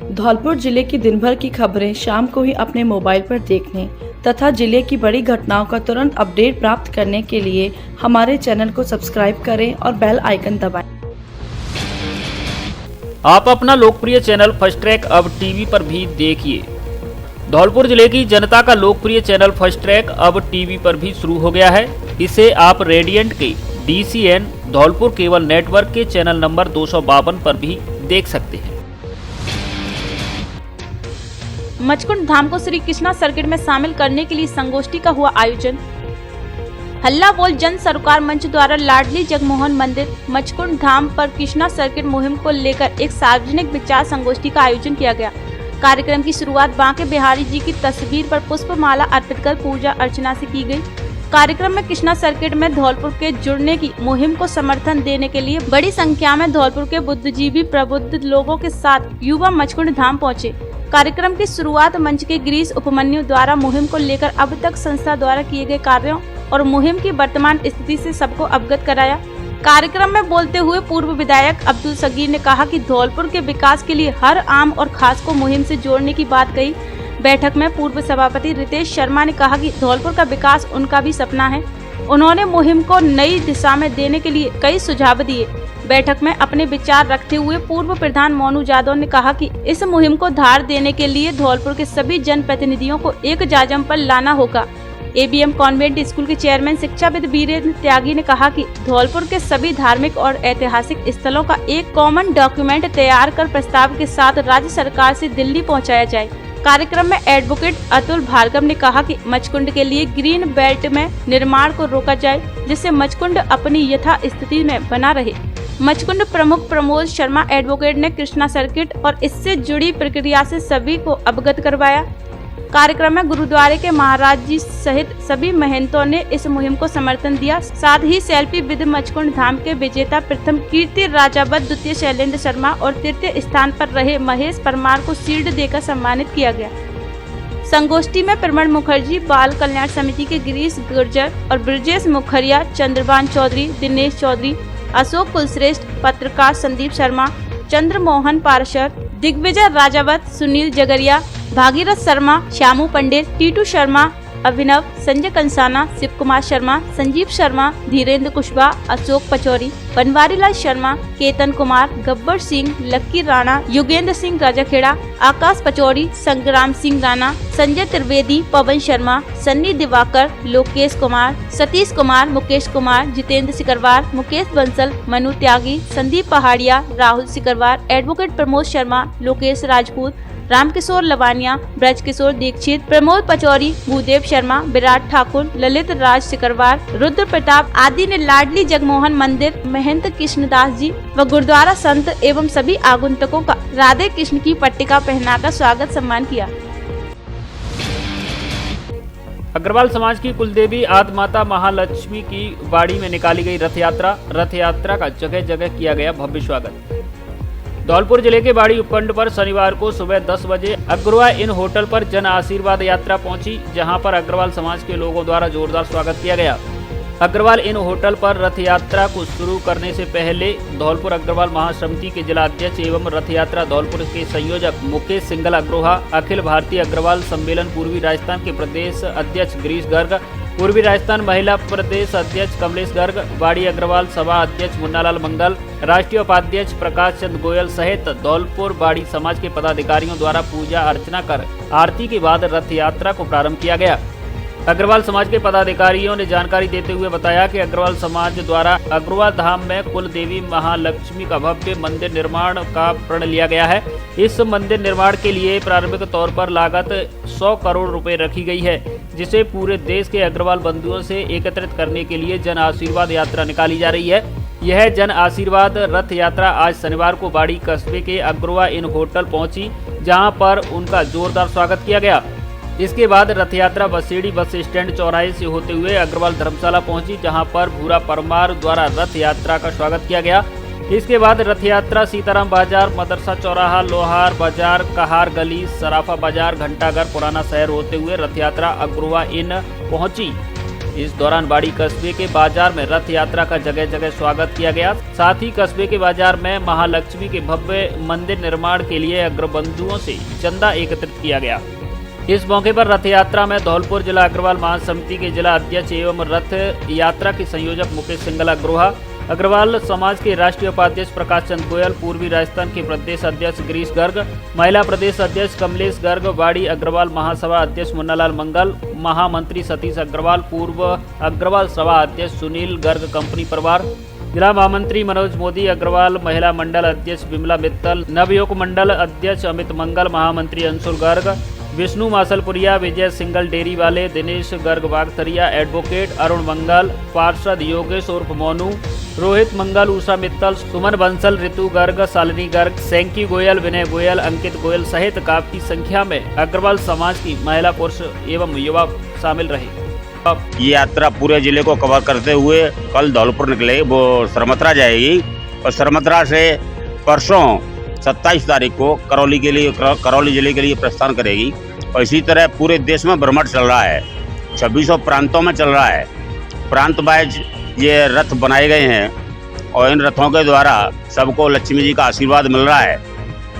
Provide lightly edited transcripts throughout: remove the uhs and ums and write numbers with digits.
धौलपुर जिले की दिन भर की खबरें शाम को ही अपने मोबाइल पर देखने तथा जिले की बड़ी घटनाओं का तुरंत अपडेट प्राप्त करने के लिए हमारे चैनल को सब्सक्राइब करें और बेल आइकन दबाएं। आप अपना लोकप्रिय चैनल फर्स्ट ट्रैक अब टीवी पर भी देखिए। धौलपुर जिले की जनता का लोकप्रिय चैनल फर्स्ट ट्रैक अब टीवी पर भी शुरू हो गया है। इसे आप रेडियंट के DCN धौलपुर केबल नेटवर्क के चैनल नंबर 252 पर भी देख सकते हैं। मचकुंड धाम को श्री कृष्णा सर्किट में शामिल करने के लिए संगोष्ठी का हुआ आयोजन। हल्ला बोल जन सरोकार मंच द्वारा लाडली जगमोहन मंदिर मचकुंड धाम पर कृष्णा सर्किट मुहिम को लेकर एक सार्वजनिक विचार संगोष्ठी का आयोजन किया गया। कार्यक्रम की शुरुआत बांके बिहारी जी की तस्वीर पर पुष्पमाला अर्पित कर पूजा अर्चना से की गई। कार्यक्रम में कृष्णा सर्किट में धौलपुर के जुड़ने की मुहिम को समर्थन देने के लिए बड़ी संख्या में धौलपुर के बुद्धिजीवी प्रबुद्ध लोगों के साथ युवा मचकुंड धाम पहुंचे। कार्यक्रम की शुरुआत मंच के गिरीश उपमन्यु द्वारा मुहिम को लेकर अब तक संस्था द्वारा किए गए कार्यों और मुहिम की वर्तमान स्थिति से सबको अवगत कराया। कार्यक्रम में बोलते हुए पूर्व विधायक अब्दुल सगीर ने कहा कि धौलपुर के विकास के लिए हर आम और खास को मुहिम से जोड़ने की बात कही। बैठक में पूर्व सभापति रितेश शर्मा ने कहा कि धौलपुर का विकास उनका भी सपना है। उन्होंने मुहिम को नई दिशा में देने के लिए कई सुझाव दिए। बैठक में अपने विचार रखते हुए पूर्व प्रधान मोनू यादव ने कहा कि इस मुहिम को धार देने के लिए धौलपुर के सभी जनप्रतिनिधियों को एक जाजम पर लाना होगा। ABM कॉन्वेंट स्कूल के चेयरमैन शिक्षाविद वीरेंद्र त्यागी ने कहा कि धौलपुर के सभी धार्मिक और ऐतिहासिक स्थलों का एक कॉमन डॉक्यूमेंट तैयार कर प्रस्ताव के साथ राज्य सरकार से दिल्ली पहुंचाया जाए। कार्यक्रम में एडवोकेट अतुल भार्गव ने कहा कि मचकुंड के लिए ग्रीन बेल्ट में निर्माण को रोका जाए, जिससे मचकुंड अपनी यथा स्थिति में बना रहे। मचकुंड प्रमुख प्रमोद शर्मा एडवोकेट ने कृष्णा सर्किट और इससे जुड़ी प्रक्रिया से सभी को अवगत करवाया। कार्यक्रम में गुरुद्वारे के महाराज जी सहित सभी महंतों ने इस मुहिम को समर्थन दिया। साथ ही सेल्फी विद मचकुंड धाम के विजेता प्रथम कीर्ति राजावत, द्वितीय शैलेंद्र शर्मा और तृतीय स्थान पर रहे महेश परमार को शील्ड देकर सम्मानित किया गया। संगोष्ठी में प्रमण मुखर्जी, बाल कल्याण समिति के गिरीश गुर्जर और ब्रजेश मुखरिया, चंद्रभान चौधरी, दिनेश चौधरी, अशोक कुलश्रेष्ठ, पत्रकार संदीप शर्मा, चंद्रमोहन पार्षद, दिग्विजय राजावत, सुनील जगरिया, भागीरथ शर्मा, श्यामू पंडित, टीटू शर्मा, अभिनव, संजय कंसाना, शिव कुमार शर्मा, संजीव शर्मा, धीरेन्द्र कुशवाहा, अशोक पचौरी, बनवारीलाल शर्मा, केतन कुमार, गब्बर सिंह, लक्की राणा, युगेंद्र सिंह राजाखेड़ा, आकाश पचौरी, संग्राम सिंह राणा, संजय त्रिवेदी, पवन शर्मा, सन्नी दिवाकर, लोकेश कुमार, सतीश कुमार, मुकेश कुमार, जितेंद्र सिकरवार, मुकेश बंसल, मनु त्यागी, संदीप पहाड़िया, राहुल सिकरवार, एडवोकेट प्रमोद शर्मा, लोकेश राजपूत, रामकिशोर लवानिया, ब्रज किशोर दीक्षित, प्रमोद पचौरी, भूदेव शर्मा, विराट ठाकुर, ललित राज सिकरवार, रुद्र प्रताप आदि ने लाडली जगमोहन मंदिर, महंत कृष्णदास जी व गुरुद्वारा संत एवं सभी आगंतुकों का राधे कृष्ण की पट्टिका पहनाकर स्वागत सम्मान किया। अग्रवाल समाज की कुलदेवी आदि माता महालक्ष्मी की बाड़ी में निकाली गई रथ यात्रा का जगह जगह किया गया भव्य स्वागत। धौलपुर जिले के बाड़ी उपखंड पर शनिवार को सुबह 10 बजे अग्रवाल इन होटल पर जन आशीर्वाद यात्रा पहुंची, जहां पर अग्रवाल समाज के लोगों द्वारा जोरदार स्वागत किया गया। अग्रवाल इन होटल पर रथ यात्रा को शुरू करने से पहले धौलपुर अग्रवाल महासमिति के जिलाध्यक्ष एवं रथ यात्रा धौलपुर के संयोजक मुकेश सिंघल अग्रोहा, अखिल भारतीय अग्रवाल सम्मेलन पूर्वी राजस्थान के प्रदेश अध्यक्ष गिरीश गर्ग, पूर्वी राजस्थान महिला प्रदेश अध्यक्ष कमलेश गर्ग, बाड़ी अग्रवाल सभा अध्यक्ष मुन्नालाल मंगल, राष्ट्रीय उपाध्यक्ष प्रकाश चंद गोयल सहित धौलपुर बाड़ी समाज के पदाधिकारियों द्वारा पूजा अर्चना कर आरती के बाद रथ यात्रा को प्रारंभ किया गया। अग्रवाल समाज के पदाधिकारियों ने जानकारी देते हुए बताया कि अग्रवाल समाज द्वारा अग्रवाल धाम में कुल देवी महालक्ष्मी का भव्य मंदिर निर्माण का प्रण लिया गया है। इस मंदिर निर्माण के लिए प्रारंभिक तौर पर लागत 100 करोड़ रुपए रखी गई है, जिसे पूरे देश के अग्रवाल बंधुओं से एकत्रित करने के लिए जन आशीर्वाद यात्रा निकाली जा रही है। यह जन आशीर्वाद रथ यात्रा आज शनिवार को बाड़ी कस्बे के अग्रवाल इन होटल पहुंची, जहां पर उनका जोरदार स्वागत किया गया। इसके बाद रथ यात्रा बसेड़ी बस स्टैंड चौराहे से होते हुए अग्रवाल धर्मशाला पहुंची, जहां पर भूरा परमार द्वारा रथ यात्रा का स्वागत किया गया। इसके बाद रथ यात्रा सीताराम बाजार, मदरसा चौराहा, लोहार बाजार, कहार गली, सराफा बाजार, घंटाघर, पुराना शहर होते हुए रथ यात्रा अग्रवाल इन पहुंची। इस दौरान बाड़ी कस्बे के बाजार में रथ यात्रा का जगह जगह स्वागत किया गया। साथ ही कस्बे के बाजार में महालक्ष्मी के भव्य मंदिर निर्माण के लिए अग्रबंधुओं से चंदा एकत्रित किया गया। इस मौके पर रथ यात्रा में धौलपुर जिला अग्रवाल महासमिति के जिला अध्यक्ष एवं रथ यात्रा के संयोजक मुकेश सिंगला अग्रोहा, अग्रवाल समाज के राष्ट्रीय उपाध्यक्ष प्रकाश चंद गोयल, पूर्वी राजस्थान के प्रदेश अध्यक्ष गिरीश गर्ग, महिला प्रदेश अध्यक्ष कमलेश गर्ग, वाड़ी अग्रवाल महासभा अध्यक्ष मुन्नालाल मंगल, महामंत्री सतीश अग्रवाल, पूर्व अग्रवाल सभा अध्यक्ष सुनील गर्ग कंपनी परिवार, जिला महामंत्री मनोज मोदी, अग्रवाल महिला मंडल अध्यक्ष विमला मित्तल, नवयुवक मंडल अध्यक्ष अमित मंगल, महामंत्री अंशुल गर्ग, विष्णु मासलपुरिया, विजय सिंगल डेरी वाले, दिनेश गर्ग बागथरिया, एडवोकेट अरुण मंगल, पार्षद योगेश उर्फ मोनू, रोहित मंगल, उषा मित्तल, सुमन बंसल, ऋतु गर्ग, शालिनी गर्ग, सैंकी गोयल, विनय गोयल, अंकित गोयल सहित काफी संख्या में अग्रवाल समाज की महिला, पुरुष एवं युवा शामिल रहे। ये यात्रा पूरे जिले को कवर करते हुए कल धौलपुर निकले, वो सरमत्रा जाएगी और सरमत्रा से परसों 27 तारीख को करौली जिले के लिए प्रस्थान करेगी। और इसी तरह पूरे देश में भ्रमण चल रहा है, 2600 प्रांतों में चल रहा है। प्रांत वाइज ये रथ बनाए गए हैं और इन रथों के द्वारा सबको लक्ष्मी जी का आशीर्वाद मिल रहा है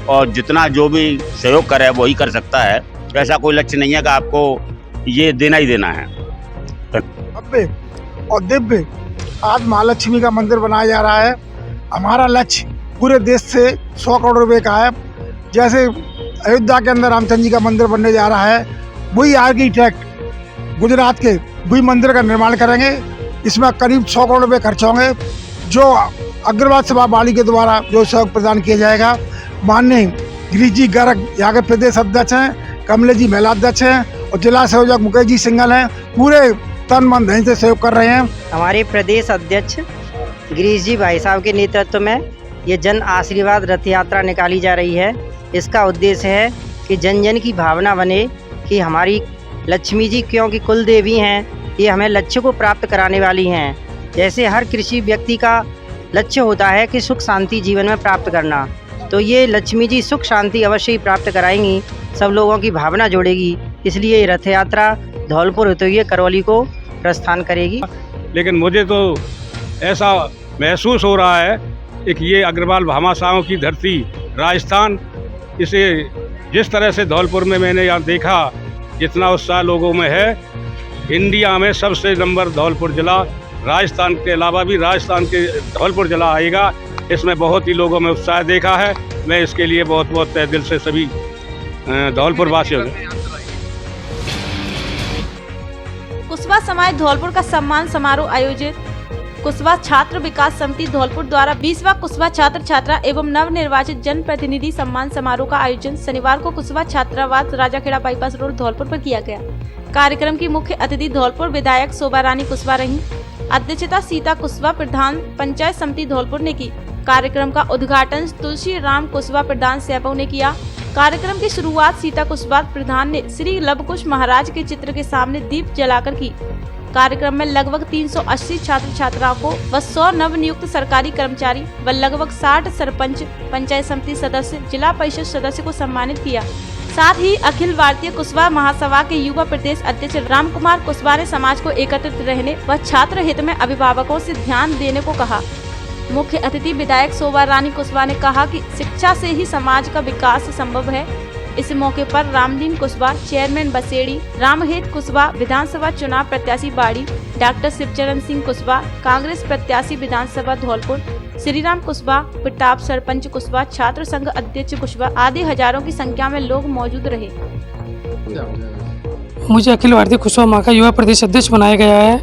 और जितना जो भी सहयोग करे वही कर सकता है। ऐसा कोई लक्ष्य नहीं है कि आपको ये देना ही देना है। भव्य और दिव्य आज महालक्ष्मी का मंदिर बनाया जा रहा है। हमारा लक्ष्य पूरे देश से 100 करोड़ रुपए का है। जैसे अयोध्या के अंदर रामचंद्र जी का मंदिर बनने जा रहा है, वही आर्किटेक्ट गुजरात के वही मंदिर का निर्माण करेंगे। इसमें करीब 100 करोड़ रुपए खर्च होंगे, जो अग्रवाल सभा बाड़ी के द्वारा जो सहयोग प्रदान किया जाएगा। माननीय गिरीश जी गर्ग यहाँ के प्रदेश अध्यक्ष हैं, कमलेश जी महिला अध्यक्ष हैं और जिला संयोजक मुकेश जी सिंगल हैं। पूरे तन मन धन से सहयोग कर रहे हैं। हमारे प्रदेश अध्यक्ष गिरीश जी भाई साहब के नेतृत्व में ये जन आशीर्वाद रथ यात्रा निकाली जा रही है। इसका उद्देश्य है कि जन जन की भावना बने कि हमारी लक्ष्मी जी, क्योंकि कुल देवी हैं, ये हमें लक्ष्य को प्राप्त कराने वाली हैं। जैसे हर कृषि व्यक्ति का लक्ष्य होता है कि सुख शांति जीवन में प्राप्त करना, तो ये लक्ष्मी जी सुख शांति अवश्य ही प्राप्त कराएंगी, सब लोगों की भावना जोड़ेगी। इसलिए ये रथ यात्रा धौलपुर होते हुए करौली को प्रस्थान करेगी। लेकिन मुझे तो ऐसा महसूस हो रहा है कि ये अग्रवाल भामाशाहों की धरती राजस्थान, इसे जिस तरह से धौलपुर में मैंने यहाँ देखा, जितना उत्साह लोगों में है, इंडिया में सबसे नंबर धौलपुर जिला, राजस्थान के अलावा भी राजस्थान के धौलपुर जिला आएगा। इसमें बहुत ही लोगों में उत्साह देखा है। मैं इसके लिए बहुत बहुत तहे दिल से सभी धौलपुर वासियों कुशवा समाज धौलपुर का सम्मान समारोह आयोजित। कुशवा छात्र विकास समिति धौलपुर द्वारा 20वां कुशवा छात्र छात्रा एवं नव निर्वाचित जन प्रतिनिधि सम्मान समारोह का आयोजन शनिवार को कुशवा छात्रावास राजाखेड़ा बाईपास रोड धौलपुर पर किया गया। कार्यक्रम की मुख्य अतिथि धौलपुर विधायक शोभा रानी कुशवा रही। अध्यक्षता सीता कुशवा प्रधान पंचायत समिति धौलपुर ने की। कार्यक्रम का उद्घाटन तुलसी राम कुशवा प्रधान सैपव ने किया। कार्यक्रम की शुरुआत सीता कुशवा प्रधान ने श्री लवकुश महाराज के चित्र के सामने दीप जलाकर की। कार्यक्रम में लगभग 380 छात्र छात्राओं को व 100 नव नियुक्त सरकारी कर्मचारी व लगभग 60 सरपंच, पंचायत समिति सदस्य, जिला परिषद सदस्य को सम्मानित किया। साथ ही अखिल भारतीय कुशवा महासभा के युवा प्रदेश अध्यक्ष राम कुमार कुशवा ने समाज को एकत्रित रहने व छात्र हित में अभिभावकों से ध्यान देने को कहा। मुख्य अतिथि विधायक शोभा रानी कुशवा ने कहा कि शिक्षा से ही समाज का विकास संभव है। इस मौके पर रामदीन कुशवा, चेयरमैन बसेड़ी, रामहेत कुशवा, विधानसभा चुनाव प्रत्याशी बाड़ी, डॉक्टर शिवचरण सिंह कुशवा, कांग्रेस प्रत्याशी विधानसभा धौलपुर, श्रीराम कुशवा, पिटाप सरपंच कुशवा, छात्र संघ अध्यक्ष कुशवा आदि हजारों की संख्या में लोग मौजूद रहे। मुझे अखिल भारतीय कुशवा माँ का युवा प्रदेश अध्यक्ष बनाया गया है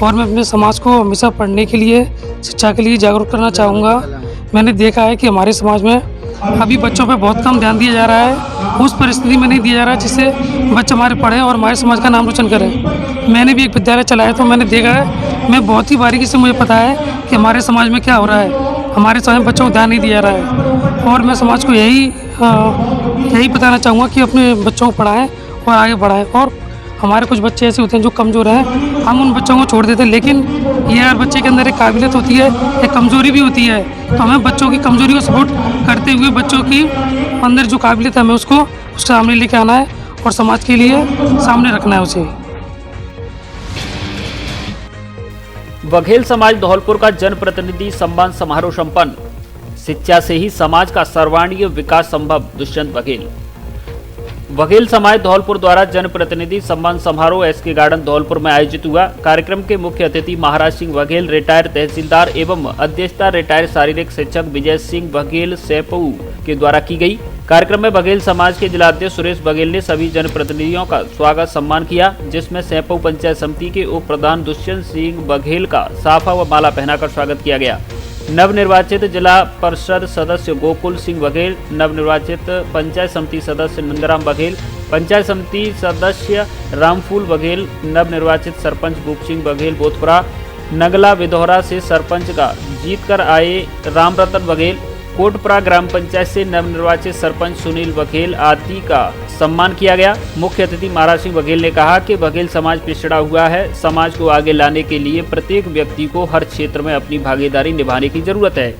और मैं अपने समाज को हमेशा पढ़ने के लिए, शिक्षा के लिए जागरूक करना चाहूँगा। मैंने देखा है कि हमारे समाज में अभी बच्चों पे बहुत कम ध्यान दिया जा रहा है, उस परिस्थिति में नहीं दिया जा रहा है जिससे बच्चे हमारे पढ़ें और हमारे समाज का नाम रोशन करें। मैंने भी एक विद्यालय चलाया तो मैंने देखा है, मैं बहुत ही बारीकी से मुझे पता है कि हमारे समाज में क्या हो रहा है, हमारे समाज में बच्चों को ध्यान नहीं दिया जा रहा है। और मैं समाज को यही बताना चाहूँगा कि अपने बच्चों को पढ़ाएँ और आगे बढ़ाएँ। और हमारे कुछ बच्चे ऐसे होते हैं जो कमज़ोर हैं, हम उन बच्चों को छोड़ देते हैं, लेकिन ये हर बच्चे के अंदर एक काबिलियत होती है, एक कमज़ोरी भी होती है। तो हमें बच्चों की कमज़ोरी को सपोर्ट करते हुए बच्चों की अंदर जो काबिलियत है हमें उसको उसके सामने लेके आना है और समाज के लिए सामने रखना है उसे। बघेल समाज धौलपुर का जनप्रतिनिधि सम्मान समारोह संपन्न। शिक्षा से ही समाज का सर्वांगीण विकास संभव। दुष्यंत बघेल। बघेल समाज धौलपुर द्वारा जनप्रतिनिधि सम्मान समारोह एसके गार्डन धौलपुर में आयोजित हुआ। कार्यक्रम के मुख्य अतिथि महाराज सिंह बघेल रिटायर्ड तहसीलदार एवं अध्यक्षता रिटायर्ड शारीरिक शिक्षक विजय सिंह बघेल सेपऊ के द्वारा की गई। कार्यक्रम में बघेल समाज के जिलाध्यक्ष सुरेश बघेल ने सभी जनप्रतिनिधियों का स्वागत सम्मान किया, जिसमें सेपऊ पंचायत समिति के उप प्रधान दुष्यंत सिंह बघेल का साफा व माला पहनाकर स्वागत किया गया। नवनिर्वाचित जिला परिषद सदस्य गोकुल सिंह बघेल, नवनिर्वाचित पंचायत समिति सदस्य नंदराम बघेल, पंचायत समिति सदस्य रामफूल बघेल, नवनिर्वाचित सरपंच भूप सिंह बघेल बोथपुरा, नगला विधौरा से सरपंच का जीतकर आए रामरतन बघेल, कोटपुरा ग्राम पंचायत से नवनिर्वाचित सरपंच सुनील बघेल आदि का सम्मान किया गया। मुख्य अतिथि महाराज सिंह बघेल ने कहा कि बघेल समाज पिछड़ा हुआ है। समाज को आगे लाने के लिए प्रत्येक व्यक्ति को हर क्षेत्र में अपनी भागीदारी निभाने की जरूरत है।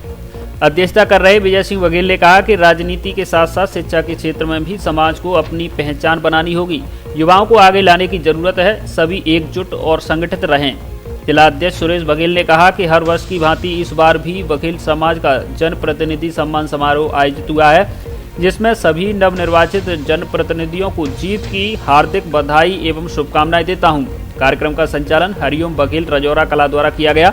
अध्यक्षता कर रहे विजय सिंह बघेल ने कहा कि राजनीति के साथ साथ शिक्षा के क्षेत्र में भी समाज को अपनी पहचान बनानी होगी। युवाओं को आगे लाने की जरूरत है। सभी एकजुट और संगठित रहें। जिलाध्यक्ष सुरेश बघेल ने कहा कि हर वर्ष की भांति इस बार भी बघेल समाज का जनप्रतिनिधि सम्मान समारोह आयोजित हुआ है, जिसमें सभी नवनिर्वाचित जनप्रतिनिधियों को जीत की हार्दिक बधाई एवं शुभकामनाएं देता हूं। कार्यक्रम का संचालन हरिओम बघेल रजौरा कला द्वारा किया गया।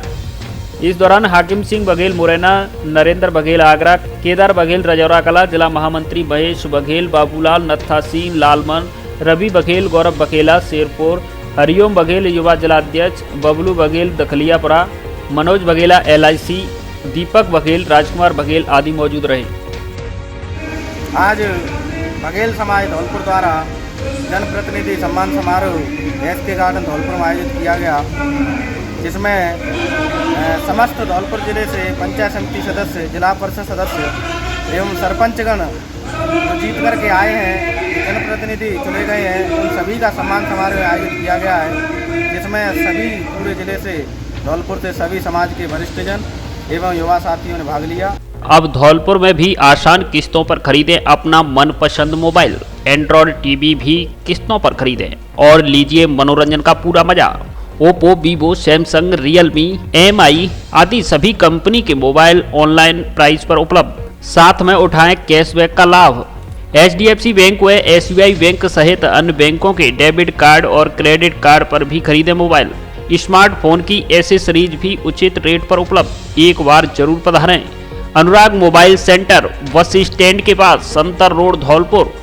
इस दौरान हाकिम सिंह बघेल मुरैना, नरेंद्र बघेल आगरा, केदार बघेल रजौरा कला, जिला महामंत्री महेश बघेल, बाबूलाल नत्था सिंह लालमन, रवि बघेल, गौरव बघेला शेरपुर, हरिओम बघेल युवा जिलाध्यक्ष, बबलू बघेल दखलियापुरा, मनोज बघेला LIC, दीपक बघेल, राजकुमार बघेल आदि मौजूद रहे। आज बघेल समाज धौलपुर द्वारा जनप्रतिनिधि सम्मान समारोह एसके गार्डन धौलपुर में आयोजित किया गया, जिसमें समस्त धौलपुर जिले से पंचायत समिति सदस्य, जिला परिषद सदस्य एवं सरपंचगण जो जीत करके आए हैं, जनप्रतिनिधि चुने गए हैं, उन सभी का सम्मान समारोह आयोजित किया गया है, जिसमें सभी पूरे जिले से धौलपुर से सभी समाज के वरिष्ठजन एवं युवा साथियों ने भाग लिया। अब धौलपुर में भी आसान किस्तों पर खरीदें अपना मनपसंद मोबाइल। एंड्रॉयड टीवी भी किस्तों पर खरीदें और लीजिए मनोरंजन का पूरा मजा। Oppo, Vivo, Samsung, Realme, MI आदि सभी कंपनी के मोबाइल ऑनलाइन प्राइस पर उपलब्ध। साथ में उठाएं कैशबैक का लाभ। HDFC बैंक व SBI बैंक सहित अन्य बैंकों के डेबिट कार्ड और क्रेडिट कार्ड पर भी खरीदें मोबाइल। स्मार्टफोन की एसेसरीज भी उचित रेट पर उपलब्ध। एक बार जरूर पधारें। अनुराग मोबाइल सेंटर, बस स्टैंड के पास, संतर रोड, धौलपुर।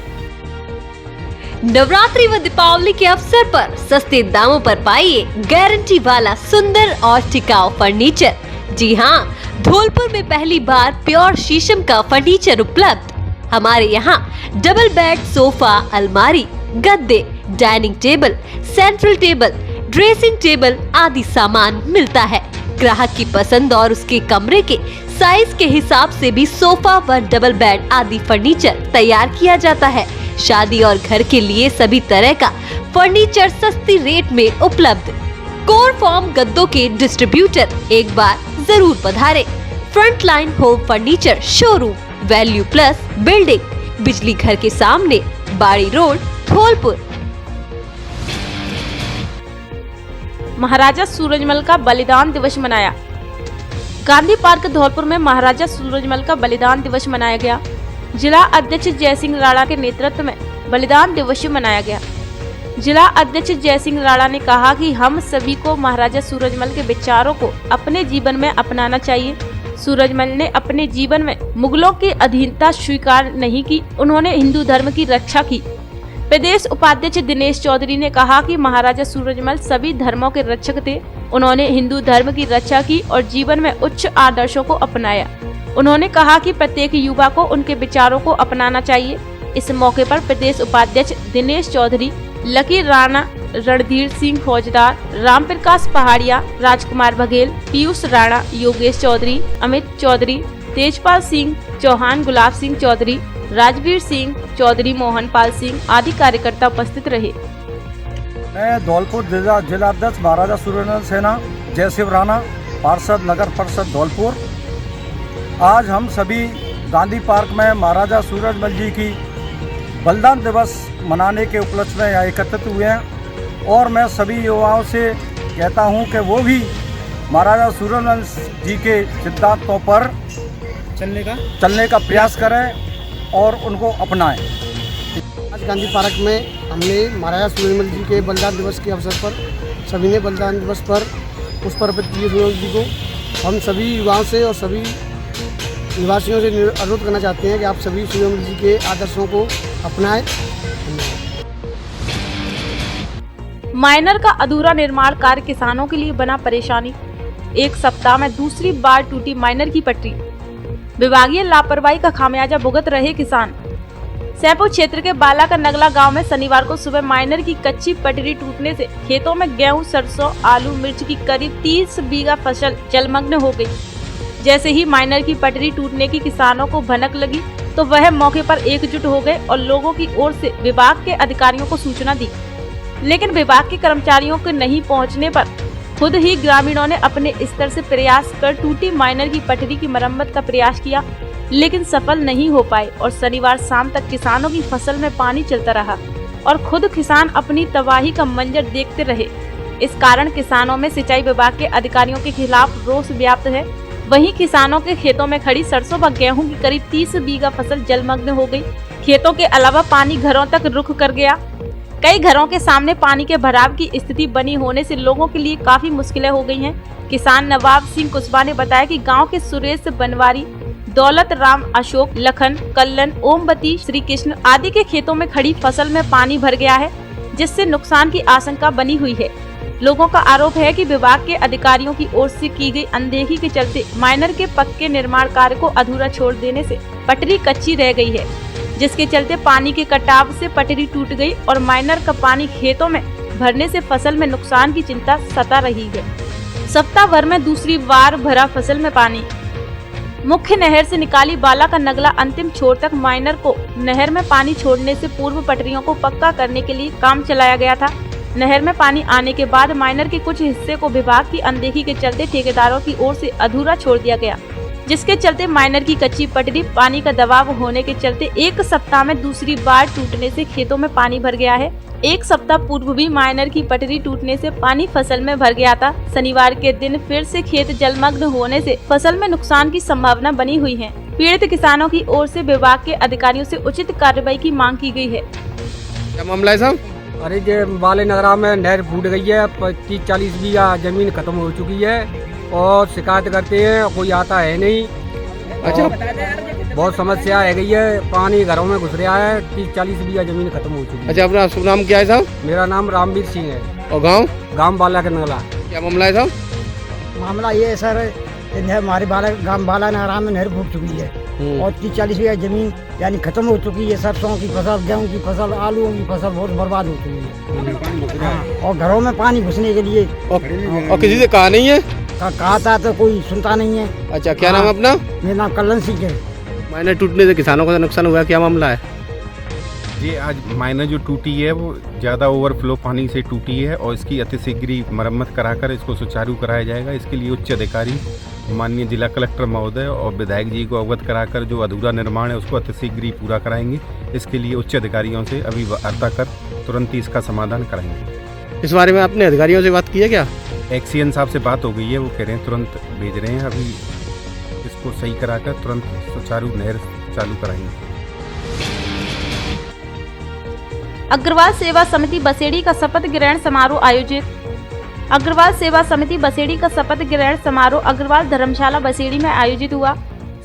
नवरात्रि व दीपावली के अवसर पर सस्ते दामों पर पाइए गारंटी वाला सुंदर और टिकाऊ फर्नीचर। जी हाँ, धौलपुर में पहली बार प्योर शीशम का फर्नीचर उपलब्ध। हमारे यहाँ डबल बेड, सोफा, अलमारी, गद्दे, dining table, central table, dressing table आदि सामान मिलता है। ग्राहक की पसंद और उसके कमरे के साइज के हिसाब से भी सोफा व डबल बेड आदि फर्नीचर तैयार किया जाता है। शादी और घर के लिए सभी तरह का फर्नीचर सस्ती रेट में उपलब्ध। कोर फॉर्म गद्दों के डिस्ट्रीब्यूटर एक बार जरूर पधारे। Front line home furniture showroom, value plus building, बिजली घर के सामने, बाड़ी रोड, धौलपुर। महाराजा सूरजमल का बलिदान दिवस मनाया। गांधी पार्क धौलपुर में महाराजा सूरजमल का बलिदान दिवस मनाया गया। जिला अध्यक्ष जय सिंह राणा के नेतृत्व में बलिदान दिवस मनाया गया। जिला अध्यक्ष जय सिंह राणा ने कहा कि हम सभी को महाराजा सूरजमल के विचारों को अपने जीवन में अपनाना चाहिए। सूरजमल ने अपने जीवन में मुगलों की अधीनता स्वीकार नहीं की, उन्होंने हिंदू धर्म की रक्षा की। प्रदेश उपाध्यक्ष दिनेश चौधरी ने कहा कि महाराजा सूरजमल सभी धर्मों के रक्षक थे। उन्होंने हिंदू धर्म की रक्षा की और जीवन में उच्च आदर्शों को अपनाया। उन्होंने कहा कि प्रत्येक युवा को उनके विचारों को अपनाना चाहिए। इस मौके पर प्रदेश उपाध्यक्ष दिनेश चौधरी, लकी राणा, रणधीर सिंह फौजदार, राम प्रकाश पहाड़िया, राजकुमार बघेल, पीयूष राणा, योगेश चौधरी, अमित चौधरी, तेजपाल सिंह चौहान, गुलाब सिंह चौधरी, राजवीर सिंह चौधरी, मोहनपाल सिंह आदि कार्यकर्ता उपस्थित रहे। मैं धौलपुर जिलाध्यक्ष महाराजा सूरजमल सेना जय शिव राणा, पार्षद नगर परिषद धौलपुर। आज हम सभी गांधी पार्क में महाराजा सूरजमल जी की बलिदान दिवस मनाने के उपलक्ष्य में यहाँ एकत्रित हुए हैं और मैं सभी युवाओं से कहता हूँ कि वो भी महाराजा सूर्यवंशी जी के सिद्धांतों पर चलने का प्रयास करें और उनको अपनाएं। आज गांधी पार्क में हमने महाराजा सूर्यवंशी जी के बलिदान दिवस के अवसर पर सभी ने बलिदान दिवस पर पुष्प अर्पित किए सूर्यवंशी जी को। हम सभी युवाओं से और सभी निवासियों से अनुरोध करना चाहते हैं कि आप सभी सूर्यवंशी जी के आदर्शों को अपनाएं। माइनर का अधूरा निर्माण कार्य किसानों के लिए बना परेशानी। एक सप्ताह में दूसरी बार टूटी माइनर की पटरी। विभागीय लापरवाही का खामियाजा भुगत रहे किसान। सैंपू क्षेत्र के बाला का नगला गांव में शनिवार को सुबह माइनर की कच्ची पटरी टूटने से खेतों में गेहूं, सरसों, आलू, मिर्च की करीब 30 बीघा फसल जलमग्न हो गई। जैसे ही माइनर की पटरी टूटने की किसानों को भनक लगी तो वह मौके पर एकजुट हो गए और लोगों की ओर से विभाग के अधिकारियों को सूचना दी। लेकिन विभाग के कर्मचारियों के नहीं पहुंचने पर खुद ही ग्रामीणों ने अपने स्तर से प्रयास कर टूटी माइनर की पटरी की मरम्मत का प्रयास किया, लेकिन सफल नहीं हो पाए और शनिवार शाम तक किसानों की फसल में पानी चलता रहा और खुद किसान अपनी तबाही का मंजर देखते रहे। इस कारण किसानों में सिंचाई विभाग के अधिकारियों के खिलाफ रोष व्याप्त है। वहीं किसानों के खेतों में खड़ी सरसों व गेहूं की करीब 30 बीघा फसल जलमग्न हो गई। खेतों के अलावा पानी घरों तक रुक कर गया। कई घरों के सामने पानी के भराव की स्थिति बनी होने से लोगों के लिए काफी मुश्किलें हो गई हैं। किसान नवाब सिंह कुशवाहा ने बताया कि गांव के सुरेश बनवारी, दौलत राम, अशोक, लखन, कल्लन, ओमवती, श्री कृष्ण आदि के खेतों में खड़ी फसल में पानी भर गया है, जिससे नुकसान की आशंका बनी हुई है। लोगों का आरोप है कि विभाग के अधिकारियों की ओर से की गई अनदेखी के चलते माइनर के पक्के निर्माण कार्य को अधूरा छोड़ देने से पटरी कच्ची रह गई है, जिसके चलते पानी के कटाव से पटरी टूट गई और माइनर का पानी खेतों में भरने से फसल में नुकसान की चिंता सता रही है। सप्ताह भर में दूसरी बार भरा फसल में पानी। मुख्य नहर से निकाली बाला का नगला अंतिम छोर तक माइनर को नहर में पानी छोड़ने से पूर्व पटरियों को पक्का करने के लिए काम चलाया गया था। नहर में पानी आने के बाद माइनर के कुछ हिस्से को विभाग की अनदेखी के चलते ठेकेदारों की ओर से अधूरा छोड़ दिया गया, जिसके चलते माइनर की कच्ची पटरी पानी का दबाव होने के चलते एक सप्ताह में दूसरी बार टूटने से खेतों में पानी भर गया है। एक सप्ताह पूर्व भी माइनर की पटरी टूटने से पानी फसल में भर गया था। शनिवार के दिन फिर से खेत जलमग्न होने से फसल में नुकसान की संभावना बनी हुई है। पीड़ित किसानों की ओर से विभाग के अधिकारियों से उचित कार्रवाई की मांग की गई है। क्या मामला है साहब? अरे ये बाले नगरा में नहर फूट गई है, 30-40 बीघा जमीन खत्म हो चुकी है और शिकायत करते हैं, कोई आता है नहीं। अच्छा, बहुत समस्या है गई है, पानी घरों में घुस रहा है, 30-40 बीघा जमीन खत्म हो चुकी है। अच्छा, अपना शुभ नाम क्या है साहब? मेरा नाम रामवीर सिंह है। और गांव? गांव बाला का नगला। क्या मामला है साहब? मामला ये है सर, हमारे गांव बाला नगरा में नहर फूट चुकी है और 30-40 बीघा जमीन यानी खत्म हो चुकी है। सरसों की फसल, गेहूं की फसल, आलूओं की फसल बहुत बर्बाद हो चुकी है और घरों में पानी घुसने के लिए और किसी से कहा नहीं है? कहा था तो कोई सुनता नहीं है। अच्छा, क्या नाम है अपना? मेरा नाम कल्लन सिंह है। माइनर टूटने से किसानों का नुकसान हुआ, क्या मामला है? ये आज माइनर जो टूटी है वो ज़्यादा ओवरफ्लो पानी से टूटी है और इसकी अतिशीघ्र मरम्मत कराकर इसको सुचारू कराया जाएगा। इसके लिए उच्च अधिकारी माननीय जिला कलेक्टर महोदय और विधायक जी को अवगत कराकर जो अधूरा निर्माण है उसको अतिशीघ्र पूरा कराएंगे। इसके लिए उच्च अधिकारियों से अभी वार्ता कर तुरंत ही इसका समाधान कराएंगे। इस बारे में आपने अधिकारियों से बात की है क्या? एक्सीएन साहब से बात हो गई है, वो कह रहे हैं तुरंत भेज रहे हैं। अभी इसको सही कराकर तुरंत सुचारू नहर चालू कराएंगे। अग्रवाल सेवा समिति बसेड़ी का शपथ ग्रहण समारोह आयोजित। अग्रवाल सेवा समिति बसेड़ी का शपथ ग्रहण समारोह अग्रवाल धर्मशाला बसेड़ी में आयोजित हुआ।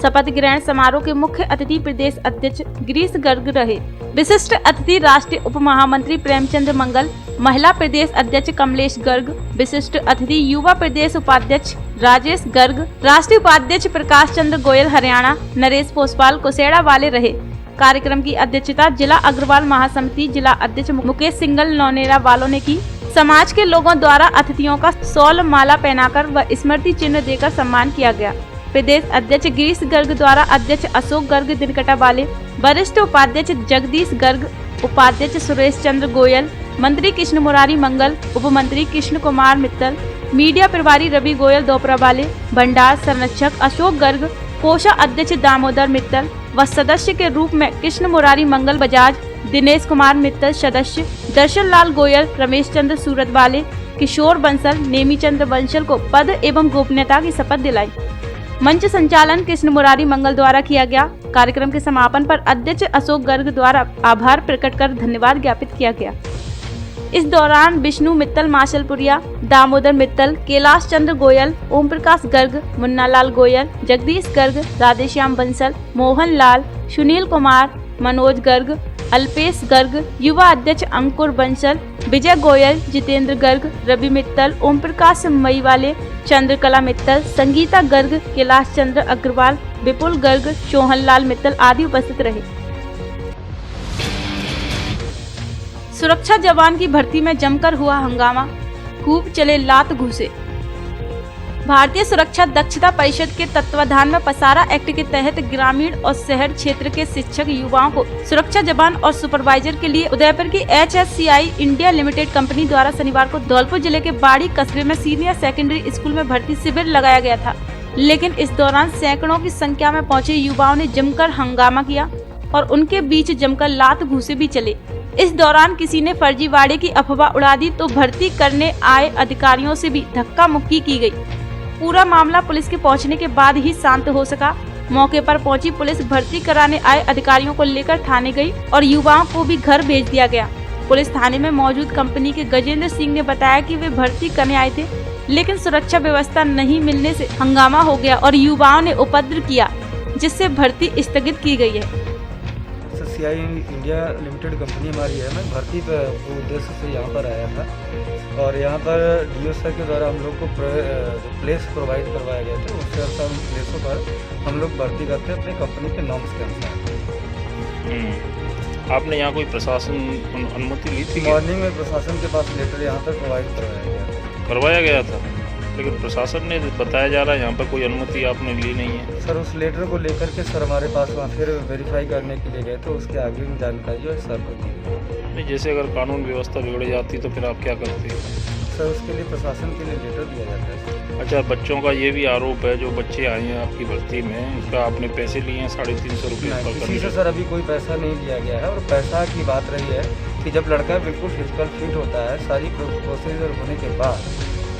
शपथ ग्रहण समारोह के मुख्य अतिथि प्रदेश अध्यक्ष गिरीश गर्ग रहे। विशिष्ट अतिथि राष्ट्रीय उप महामंत्री प्रेमचंद्र मंगल, महिला प्रदेश अध्यक्ष कमलेश गर्ग, विशिष्ट अतिथि युवा प्रदेश उपाध्यक्ष राजेश गर्ग, राष्ट्रीय उपाध्यक्ष प्रकाश चंद्र गोयल हरियाणा, नरेश पोसपाल कुसेड़ा वाले रहे। कार्यक्रम की अध्यक्षता जिला अग्रवाल महासमिति जिला अध्यक्ष मुकेश सिंगल नौनेरा वालों ने की। समाज के लोगों द्वारा अतिथियों का शॉल माला पहनाकर व स्मृति चिन्ह देकर सम्मान किया गया। प्रदेश अध्यक्ष गिरीश गर्ग द्वारा अध्यक्ष अशोक गर्ग दिनकटा वाले, वरिष्ठ उपाध्यक्ष जगदीश गर्ग, उपाध्यक्ष सुरेश चंद्र गोयल, मंत्री कृष्ण मुरारी मंगल, उप मंत्री कृष्ण कुमार मित्तल, मीडिया प्रभारी रवि गोयल दोपरा वाले, भंडार संरक्षक अशोक गर्ग, कोषा अध्यक्ष दामोदर मित्तल व सदस्य के रूप में कृष्ण मुरारी मंगल बजाज, दिनेश कुमार मित्तल सदस्य, दर्शन लाल गोयल, रमेश चंद्र सूरत वाले, किशोर बंसल, नेमीचंद्र बंसल को पद एवं गोपनीयता की शपथ दिलाई। मंच संचालन कृष्ण मुरारी मंगल द्वारा किया गया। कार्यक्रम के समापन पर अध्यक्ष अशोक गर्ग द्वारा आभार प्रकट कर धन्यवाद ज्ञापित किया गया। इस दौरान विष्णु मित्तल माशलपुरिया, दामोदर मित्तल, कैलाश चंद्र गोयल, ओम प्रकाश गर्ग, मुन्नालाल गोयल, जगदीश गर्ग, राधेश्याम बंसल, मोहन लाल, सुनील कुमार, मनोज गर्ग, अल्पेश गर्ग, युवा अध्यक्ष अंकुर बंसल, विजय गोयल, जितेंद्र गर्ग, रवि मित्तल, ओम प्रकाश मईवाले, चंद्रकला मित्तल, संगीता गर्ग, कैलाश चंद्र अग्रवाल, विपुल गर्ग, सोहन लाल मित्तल आदि उपस्थित रहे। सुरक्षा जवान की भर्ती में जमकर हुआ हंगामा, खूब चले लात घूसे। भारतीय सुरक्षा दक्षता परिषद के तत्वाधान में पसारा एक्ट के तहत ग्रामीण और शहर क्षेत्र के शिक्षक युवाओं को सुरक्षा जवान और सुपरवाइजर के लिए उदयपुर की HSCI इंडिया लिमिटेड कंपनी द्वारा शनिवार को धौलपुर जिले के बाड़ी कस्बे में सीनियर सेकेंडरी स्कूल में भर्ती शिविर लगाया गया था। लेकिन इस दौरान सैकड़ों की संख्या में पहुंचे युवाओं ने जमकर हंगामा किया और उनके बीच जमकर लात घूसे भी चले। इस दौरान किसी ने फर्जीवाड़े की अफवाह उड़ा दी तो भर्ती करने आए अधिकारियों से भी धक्का मुक्की की गई। पूरा मामला पुलिस के पहुंचने के बाद ही शांत हो सका। मौके पर पहुंची पुलिस भर्ती कराने आए अधिकारियों को लेकर थाने गई और युवाओं को भी घर भेज दिया गया। पुलिस थाने में मौजूद कंपनी के गजेंद्र सिंह ने बताया कि वे भर्ती करने आए थे, लेकिन सुरक्षा व्यवस्था नहीं मिलने से हंगामा हो गया और युवाओं ने उपद्रव किया, जिससे भर्ती स्थगित की गई है। HSCI इंडिया लिमिटेड कंपनी हमारी है। मैं भर्ती उद्देश्य से यहाँ पर आया था और यहाँ पर DO सर के द्वारा हम लोग को प्लेस प्रोवाइड करवाया गया था। उसके अनुसार उन प्लेसों पर हम लोग भर्ती करते हैं अपनी कंपनी के नॉर्म्स के अनुसार। आपने यहाँ कोई प्रशासन अनुमति ली थी? मॉर्निंग में प्रशासन के पास लेटर यहाँ पर प्रोवाइड करवाया गया था, लेकिन प्रशासन ने बताया जा रहा है यहाँ पर कोई अनुमति आपने ली नहीं है। सर उस लेटर को लेकर के सर हमारे पास वहाँ फिर वेरीफाई करने के लिए गए तो उसके आगे की जानकारी जो है सर को दी गई। जैसे अगर कानून व्यवस्था बिगड़ जाती तो फिर आप क्या करते हैं? सर उसके लिए प्रशासन के लिए लेटर दिया जाता है। अच्छा, बच्चों का ये भी आरोप है जो बच्चे आए हैं आपकी भर्ती में, उसका आपने पैसे लिए हैं 350 रुपये? किसी से सर अभी कोई पैसा नहीं लिया गया है। और पैसा की बात रही है कि जब लड़का बिल्कुल फिजिकल फिट होता है, सारी प्रोसीजर होने के बाद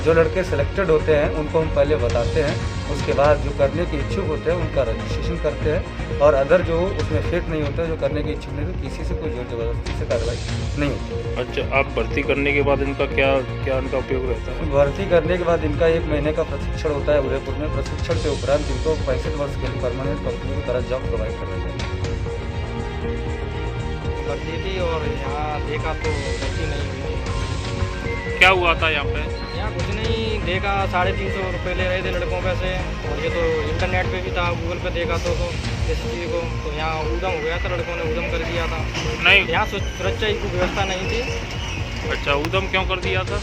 जो लड़के सिलेक्टेड होते हैं उनको हम पहले बताते हैं, उसके बाद जो करने के इच्छुक होते हैं उनका रजिस्ट्रेशन करते हैं और अदर जो उसमें फिट नहीं होता, जो करने के इच्छुक नहीं, तो किसी से कोई जोर जबरदस्ती से कार्रवाई नहीं होती। अच्छा, आप भर्ती करने के बाद इनका क्या इनका उपयोग रहता है? भर्ती करने के बाद इनका 1 महीने का प्रशिक्षण होता है उदयपुर में। प्रशिक्षण के उपरांत इनको 65 वर्ष के लिए परमानेंट कंपनी की तरह जॉब प्रोवाइड करवाई जाती है। भर्ती थी और यहाँ देखा तो भर्ती नहीं हुई। क्या हुआ था यहाँ पे? यहाँ कुछ नहीं देखा, 350 रुपये ले रहे थे लड़कों पे से, और ये तो इंटरनेट पे भी था, गूगल पे देखा तो इस चीज़ को तो यहाँ उधम हो गया था, लड़कों ने उधम कर दिया था। नहीं, यहाँ सुरक्षा की व्यवस्था नहीं थी। अच्छा, उधम क्यों कर दिया था?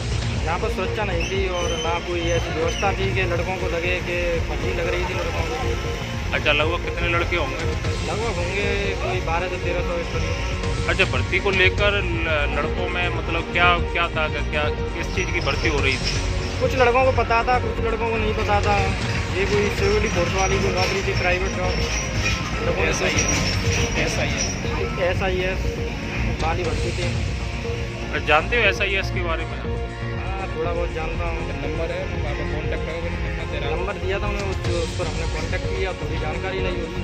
यहाँ पर सुरक्षा नहीं थी और ना कोई ऐसी व्यवस्था थी कि लड़कों को लगे कि फर्जी लग रही थी लड़कों को। अच्छा, लगभग कितने लड़के होंगे? लगभग होंगे कोई 12 से 1300 इस करीब। अच्छा, भर्ती को लेकर लड़कों में मतलब क्या था, क्या किस चीज़ की भर्ती हो रही थी? कुछ लड़कों को पता था, कुछ लड़कों को नहीं पता था। ये कोई सिक्योरिटी फोर्स वाली कोई नौकरी थी, प्राइवेट जॉब। SIS वाली भर्ती थी। जानते हो SIS के बारे में? हाँ, थोड़ा बहुत जानता हूँ। नंबर है, कॉन्टैक्ट करोगे? नंबर दिया था उन्हें, उस पर हमने कॉन्टैक्ट किया, थोड़ी जानकारी नहीं होती,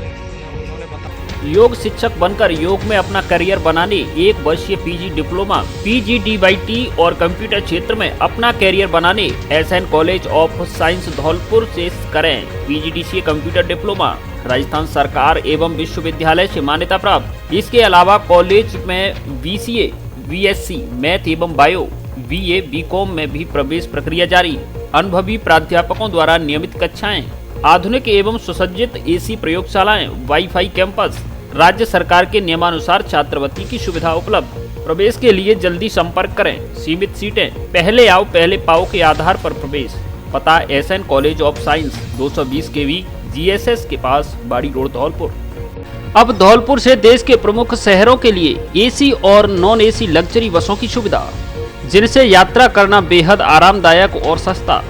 उन्होंने बताया। योग शिक्षक बनकर योग में अपना करियर बनाने 1 वर्षीय PG डिप्लोमा, PGDYT और कंप्यूटर क्षेत्र में अपना करियर बनाने SN college of science Dholpur से करें PGDCA कंप्यूटर डिप्लोमा, राजस्थान सरकार एवं विश्वविद्यालय से मान्यता प्राप्त। इसके अलावा कॉलेज में BCA, BSc मैथ एवं बायो, BA, BCom में भी प्रवेश प्रक्रिया जारी। अनुभवी प्राध्यापकों द्वारा नियमित कक्षाएं, आधुनिक एवं सुसज्जित AC प्रयोगशालाएं, वाईफाई कैंपस, राज्य सरकार के नियमानुसार छात्रवृत्ति की सुविधा उपलब्ध। प्रवेश के लिए जल्दी संपर्क करें। सीमित सीटें, पहले आओ पहले पाओ के आधार पर प्रवेश। पता SN college of science 220 kV GSS के पास, बाड़ी रोड धौलपुर। अब धौलपुर से देश के प्रमुख शहरों के लिए AC और नॉन AC लग्जरी बसों की सुविधा, जिनसे यात्रा करना बेहद आरामदायक और सस्ता।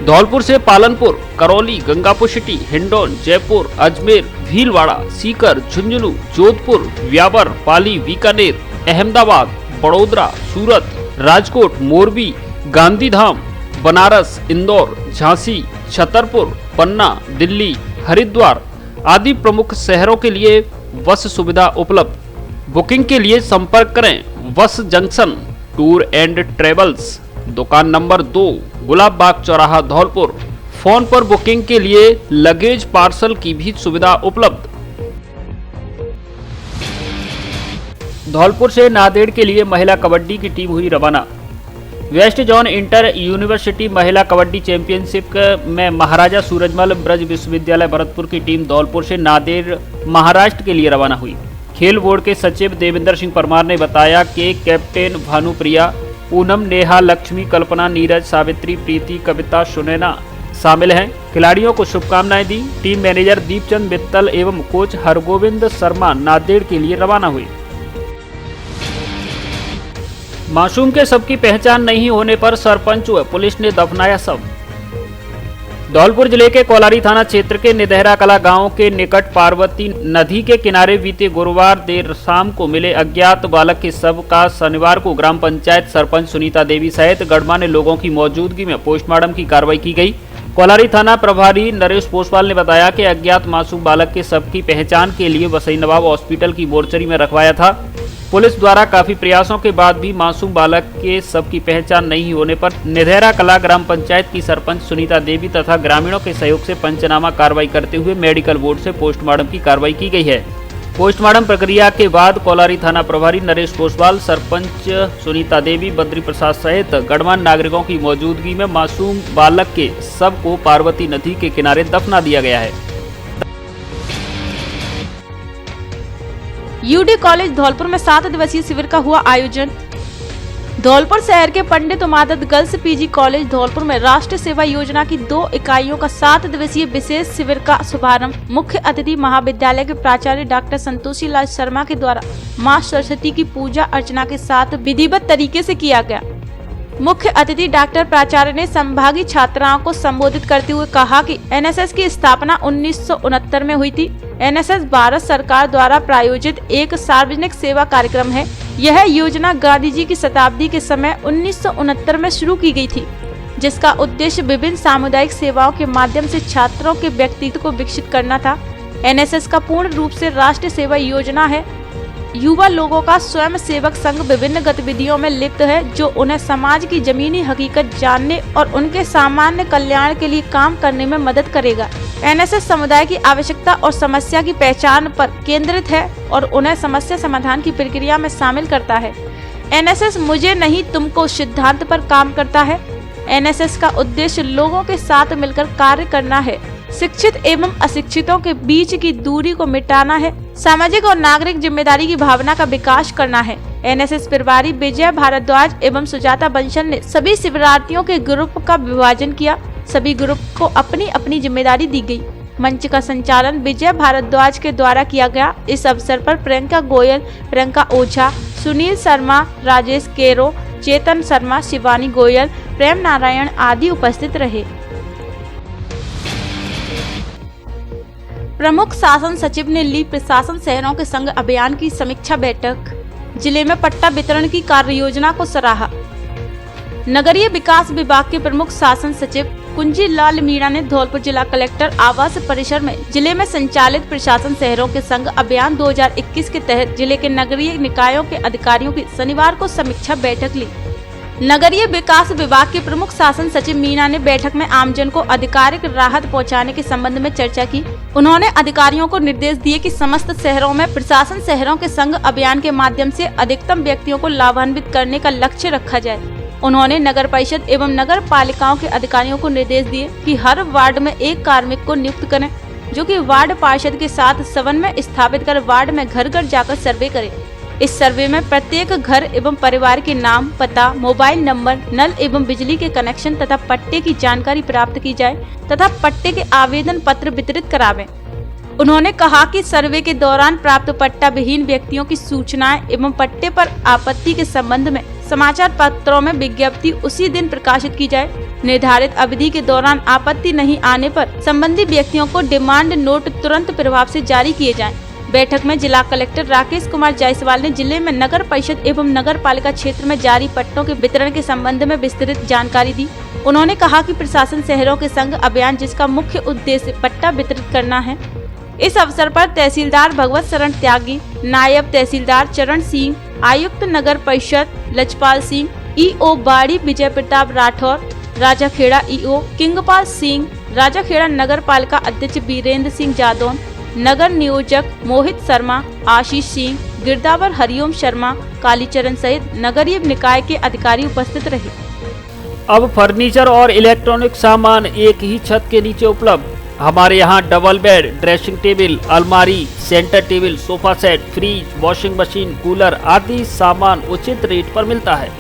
धौलपुर से पालनपुर, करौली, गंगापुर सिटी, हिंडौन, जयपुर, अजमेर, भीलवाड़ा, सीकर, झुंझुनू, जोधपुर, व्यावर, पाली, बीकानेर, अहमदाबाद, बड़ोदरा, सूरत, राजकोट, मोरबी, गांधीधाम, बनारस, इंदौर, झांसी, छतरपुर, पन्ना, दिल्ली, हरिद्वार आदि प्रमुख शहरों के लिए बस सुविधा उपलब्ध। बुकिंग के लिए संपर्क करें बस जंक्शन टूर एंड ट्रेवल्स, दुकान नंबर 2, गुलाब बाग चौराहा, धौलपुर। फोन पर बुकिंग के लिए लगेज पार्सल की भी सुविधा उपलब्ध। धौलपुर से नांदेड़ के लिए महिला कबड्डी की टीम हुई रवाना। वेस्ट जोन इंटर यूनिवर्सिटी महिला कबड्डी चैंपियनशिप में महाराजा सूरजमल ब्रज विश्वविद्यालय भरतपुर की टीम धौलपुर से नांदेड़ महाराष्ट्र के लिए रवाना हुई। खेल बोर्ड के सचिव देवेंद्र सिंह परमार ने बताया कि कैप्टन भानुप्रिया, पूनम, नेहा, लक्ष्मी, कल्पना, नीरज, सावित्री, प्रीति, कविता, सुनैना शामिल हैं। खिलाड़ियों को शुभकामनाएं दी। टीम मैनेजर दीपचंद मित्तल एवं कोच हरगोविंद शर्मा नांदेड़ के लिए रवाना हुए। मासूम के शव की पहचान नहीं होने पर सरपंच व पुलिस ने दफनाया शव। धौलपुर जिले के कोलारी थाना क्षेत्र के निधहरा कला गांव के निकट पार्वती नदी के किनारे बीते गुरुवार देर शाम को मिले अज्ञात बालक के शव का शनिवार को ग्राम पंचायत सरपंच सुनीता देवी सहित गणमान्य लोगों की मौजूदगी में पोस्टमार्टम की कार्रवाई की गई। कोलारी थाना प्रभारी नरेश पोसवाल ने बताया कि अज्ञात मासूम बालक के शव की पहचान के लिए वसई नवाब हॉस्पिटल की मोर्चरी में रखवाया था। पुलिस द्वारा काफी प्रयासों के बाद भी मासूम बालक के शव की पहचान नहीं होने पर निधहरा कला ग्राम पंचायत की सरपंच सुनीता देवी तथा ग्रामीणों के सहयोग से पंचनामा कार्रवाई करते हुए मेडिकल बोर्ड से पोस्टमार्टम की कार्रवाई की गई है। पोस्टमार्टम प्रक्रिया के बाद कोलारी थाना प्रभारी नरेश पोसवाल, सरपंच सुनीता देवी, बद्री प्रसाद सहित गणमान्य नागरिकों की मौजूदगी में मासूम बालक के शव को पार्वती नदी के किनारे दफना दिया गया है। यूडी कॉलेज धौलपुर में 7 दिवसीय शिविर का हुआ आयोजन। धौलपुर शहर के पंडित उमादत गर्ल्स पीजी कॉलेज धौलपुर में राष्ट्रीय सेवा योजना की 2 इकाइयों का 7 दिवसीय विशेष शिविर का शुभारंभ मुख्य अतिथि महाविद्यालय के प्राचार्य डॉक्टर संतोषी लाल शर्मा के द्वारा मां सरस्वती की पूजा अर्चना के साथ विधिवत तरीके से किया गया। मुख्य अतिथि डॉक्टर प्राचार्य ने संभागीय छात्राओं को संबोधित करते हुए कहा कि एनएसएस की स्थापना 1969 में हुई थी। एनएसएस भारत सरकार द्वारा प्रायोजित एक सार्वजनिक सेवा कार्यक्रम है। यह योजना गांधी जी की शताब्दी के समय 1969 में शुरू की गई थी, जिसका उद्देश्य विभिन्न सामुदायिक सेवाओं के माध्यम से छात्रों के व्यक्तित्व को विकसित करना था। एनएसएस का पूर्ण रूप से राष्ट्रीय सेवा योजना है। युवा लोगों का स्वयं सेवक संघ विभिन्न गतिविधियों में लिप्त है, जो उन्हें समाज की जमीनी हकीकत जानने और उनके सामान्य कल्याण के लिए काम करने में मदद करेगा। एनएसएस समुदाय की आवश्यकता और समस्या की पहचान पर केंद्रित है और उन्हें समस्या समाधान की प्रक्रिया में शामिल करता है। एनएसएस मुझे नहीं तुमको सिद्धांत पर काम करता है। एनएसएस का उद्देश्य लोगों के साथ मिलकर कार्य करना है, शिक्षित एवं अशिक्षितों के बीच की दूरी को मिटाना है, सामाजिक और नागरिक जिम्मेदारी की भावना का विकास करना है। एनएसएस प्रभारी विजय भारद्वाज एवं सुजाता बंसल ने सभी शिविरार्थियों के ग्रुप का विभाजन किया। सभी ग्रुप को अपनी अपनी जिम्मेदारी दी गई। मंच का संचालन विजय भारद्वाज के द्वारा किया गया। इस अवसर पर प्रियंका गोयल, प्रियंका ओझा, सुनील शर्मा, राजेश केरो, चेतन शर्मा, शिवानी गोयल, प्रेम नारायण आदि उपस्थित रहे। प्रमुख शासन सचिव ने ली प्रशासन शहरों के संग अभियान की समीक्षा बैठक। जिले में पट्टा वितरण की कार्य योजना को सराहा। नगरीय विकास विभाग के प्रमुख शासन सचिव कुंजी लाल मीणा ने धौलपुर जिला कलेक्टर आवास परिसर में जिले में संचालित प्रशासन शहरों के संग अभियान 2021 के तहत जिले के नगरीय निकायों के अधिकारियों की शनिवार को समीक्षा बैठक ली। नगरीय विकास विभाग के प्रमुख शासन सचिव मीणा ने बैठक में आमजन को आधिकारिक राहत पहुंचाने के संबंध में चर्चा की। उन्होंने अधिकारियों को निर्देश दिए कि समस्त शहरों में प्रशासन शहरों के संग अभियान के माध्यम से अधिकतम व्यक्तियों को लाभान्वित करने का लक्ष्य रखा जाए। उन्होंने नगर परिषद एवं नगर पालिकाओं के अधिकारियों को निर्देश दिए कि हर वार्ड में एक कार्मिक को नियुक्त करें, जो कि वार्ड पार्षद के साथ समन्वय स्थापित कर वार्ड में घर घर जाकर सर्वे करे। इस सर्वे में प्रत्येक घर एवं परिवार के नाम, पता, मोबाइल नंबर, नल एवं बिजली के कनेक्शन तथा पट्टे की जानकारी प्राप्त की जाए तथा पट्टे के आवेदन पत्र वितरित करावें। उन्होंने कहा कि सर्वे के दौरान प्राप्त पट्टा विहीन व्यक्तियों की सूचनाएं एवं पट्टे पर आपत्ति के संबंध में समाचार पत्रों में विज्ञप्ति उसी दिन प्रकाशित की जाए। निर्धारित अवधि के दौरान आपत्ति नहीं आने पर संबंधित व्यक्तियों को डिमांड नोट तुरंत प्रभाव से जारी किए जाएं। बैठक में जिला कलेक्टर राकेश कुमार जायसवाल ने जिले में नगर परिषद एवं नगर पालिका क्षेत्र में जारी पट्टों के वितरण के संबंध में विस्तृत जानकारी दी। उन्होंने कहा कि प्रशासन शहरों के संग अभियान, जिसका मुख्य उद्देश्य पट्टा वितरित करना है। इस अवसर पर तहसीलदार भगवत शरण त्यागी, नायब तहसीलदार चरण सिंह, आयुक्त नगर परिषद लजपाल सिंह, ईओ बाड़ी विजय प्रताप राठौर, राजाखेड़ा ईओ किंगपाल सिंह, राजाखेड़ा नगर पालिका अध्यक्ष वीरेंद्र सिंह जादौन, नगर नियोजक मोहित शर्मा, आशीष सिंह, गिरदावर हरिओम शर्मा, कालीचरण सहित नगरीय निकाय के अधिकारी उपस्थित रहे। अब फर्नीचर और इलेक्ट्रॉनिक सामान एक ही छत के नीचे उपलब्ध। हमारे यहाँ डबल बेड, ड्रेसिंग टेबल, अलमारी, centre table, sofa set, fridge, washing machine, cooler आदि सामान उचित रेट पर मिलता है।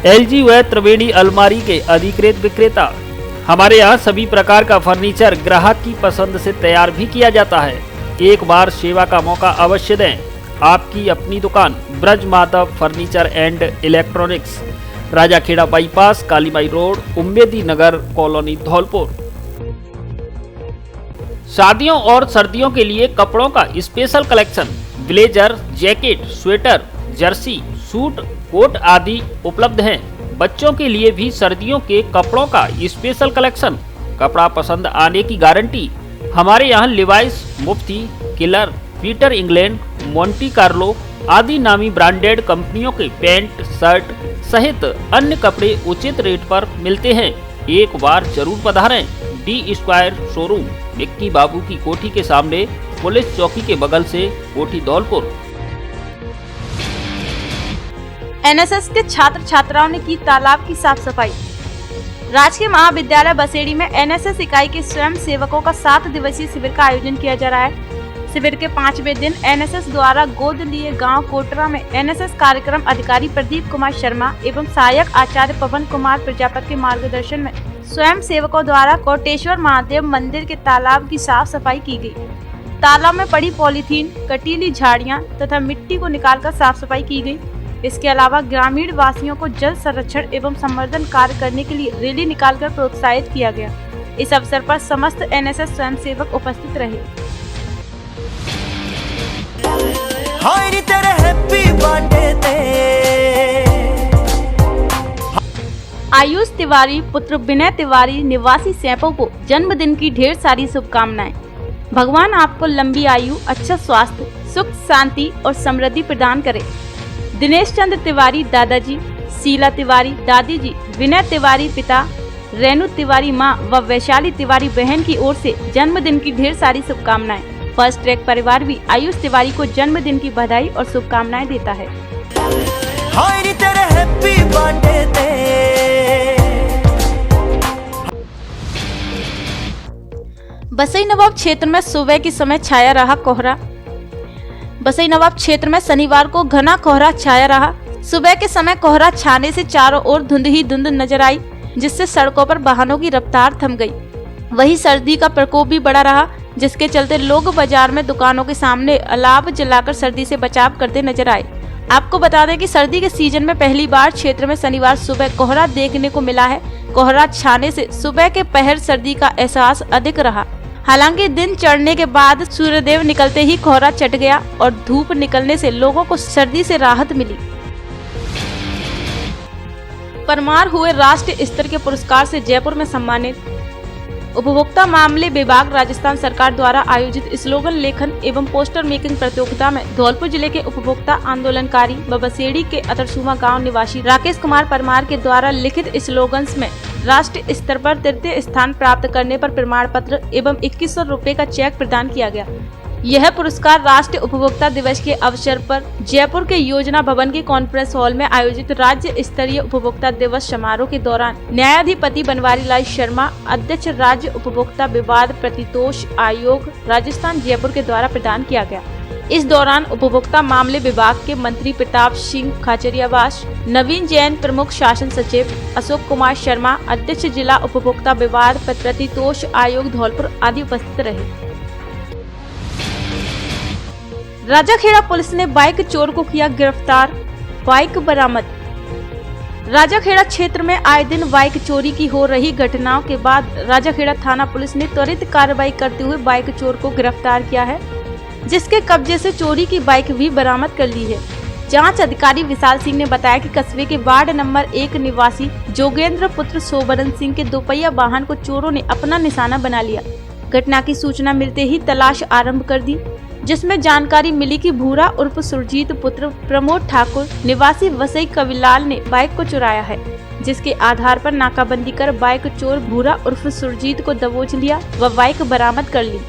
एलजी व त्रिवेणी अलमारी के अधिकृत विक्रेता। हमारे यहाँ सभी प्रकार का फर्नीचर ग्राहक की पसंद से तैयार भी किया जाता है। एक बार सेवा का मौका अवश्य दें। आपकी अपनी दुकान Braj Madhav furniture and electronics, Rajakheda bypass, Kalimai road, Ummedi Nagar colony, Dholpur. शादियों और सर्दियों के लिए कपड़ों का special collection, blazer, jacket, sweater, jersey, suit, coat आदि उपलब्ध हैं। बच्चों के लिए भी सर्दियों के कपड़ों का स्पेशल कलेक्शन, कपड़ा पसंद आने की गारंटी। हमारे यहाँ Levi's, Mufti, Killer, Peter England, Monte Carlo आदि नामी ब्रांडेड कंपनियों के पैंट, शर्ट सहित अन्य कपड़े उचित रेट पर मिलते हैं। एक बार जरूर पधारें। डी स्क्वायर शोरूम, विक्की बाबू की कोठी के सामने, पुलिस चौकी के बगल से, कोठी, धौलपुर। एनएसएस के छात्र छात्राओं ने की तालाब की साफ सफाई। राजकीय महाविद्यालय बसेड़ी में एनएसएस इकाई के स्वयं सेवकों का 7 दिवसीय शिविर का आयोजन किया जा रहा है। शिविर के 5वें दिन एनएसएस द्वारा गोद लिए गांव कोटरा में एनएसएस कार्यक्रम अधिकारी प्रदीप कुमार शर्मा एवं सहायक आचार्य पवन कुमार प्रजापति के मार्गदर्शन में स्वयं सेवकों द्वारा कोटेश्वर महादेव मंदिर के तालाब की साफ सफाई की गई। तालाब में पड़ी पॉलीथीन, कटीली झाड़ियां तथा मिट्टी को निकालकर साफ सफाई की गई। इसके अलावा ग्रामीण वासियों को जल संरक्षण एवं संवर्धन कार्य करने के लिए रैली निकालकर प्रोत्साहित किया गया। इस अवसर पर समस्त एनएसएस स्वयंसेवक उपस्थित रहे। आयुष तिवारी पुत्र विनय तिवारी निवासी सैंपो को जन्मदिन की ढेर सारी शुभकामनाएं। भगवान आपको लंबी आयु, अच्छा स्वास्थ्य, सुख, शांति और समृद्धि प्रदान करे। दिनेश चंद्र तिवारी दादाजी, शीला तिवारी दादी जी, विनय तिवारी पिता, रेणु तिवारी मां व वैशाली तिवारी बहन की ओर से जन्मदिन की ढेर सारी शुभकामनाएं। फर्स्ट ट्रैक परिवार भी आयुष तिवारी को जन्मदिन की बधाई और शुभकामनाएं देता है। बसई नवाब क्षेत्र में सुबह के समय छाया रहा कोहरा। बसई नवाब क्षेत्र में शनिवार को घना कोहरा छाया रहा। सुबह के समय कोहरा छाने से चारों ओर धुंध ही धुंध नजर आई, जिससे सड़कों पर वाहनों की रफ्तार थम गई। वहीं सर्दी का प्रकोप भी बढ़ा रहा, जिसके चलते लोग बाजार में दुकानों के सामने अलाव जलाकर सर्दी से बचाव करते नजर आए। आपको बता दें कि सर्दी के सीजन में पहली बार क्षेत्र में शनिवार सुबह कोहरा देखने को मिला है। कोहरा छाने से सुबह के पहर सर्दी का एहसास अधिक रहा। हालांकि दिन चढ़ने के बाद सूर्यदेव निकलते ही कोहरा चट गया और धूप निकलने से लोगों को सर्दी से राहत मिली। परमार हुए राष्ट्रीय स्तर के पुरस्कार से जयपुर में सम्मानित। उपभोक्ता मामले विभाग राजस्थान सरकार द्वारा आयोजित स्लोगन लेखन एवं पोस्टर मेकिंग प्रतियोगिता में धौलपुर जिले के उपभोक्ता आंदोलनकारी व बसेड़ी के अतरसुमा गांव निवासी राकेश कुमार परमार के द्वारा लिखित स्लोगन्स में राष्ट्रीय स्तर पर तृतीय स्थान प्राप्त करने पर प्रमाण पत्र एवं 2100 रुपए का चेक प्रदान किया गया। यह पुरस्कार राष्ट्रीय उपभोक्ता दिवस के अवसर पर जयपुर के योजना भवन के कॉन्फ्रेंस हॉल में आयोजित राज्य स्तरीय उपभोक्ता दिवस समारोह के दौरान न्यायाधिपति बनवारी लाल शर्मा, अध्यक्ष राज्य उपभोक्ता विवाद प्रतितोष आयोग राजस्थान जयपुर के द्वारा प्रदान किया गया। इस दौरान उपभोक्ता मामले विभाग के मंत्री प्रताप सिंह खाचरियावास, नवीन जैन प्रमुख शासन सचिव, अशोक कुमार शर्मा अध्यक्ष जिला उपभोक्ता विवाद प्रतितोष आयोग धौलपुर आदि उपस्थित रहे। राजाखेड़ा पुलिस ने बाइक चोर को किया गिरफ्तार, बाइक बरामद। राजाखेड़ा क्षेत्र में आए दिन बाइक चोरी की हो रही घटनाओं के बाद राजाखेड़ा थाना पुलिस ने त्वरित कार्रवाई करते हुए बाइक चोर को गिरफ्तार किया है। जिसके कब्जे से चोरी की बाइक भी बरामद कर ली है। जांच अधिकारी विशाल सिंह ने बताया कि कस्बे के वार्ड नंबर 1 निवासी जोगेंद्र पुत्र सोबरन सिंह के दोपहिया वाहन को चोरों ने अपना निशाना बना लिया। घटना की सूचना मिलते ही तलाश आरंभ कर दी, जिसमें जानकारी मिली कि भूरा उर्फ सुरजीत पुत्र प्रमोद ठाकुर निवासी वसई कविलाल ने बाइक को चुराया है, जिसके आधार पर नाकाबंदी कर बाइक चोर भूरा उर्फ सुरजीत को दबोच लिया व बाइक बरामद कर ली।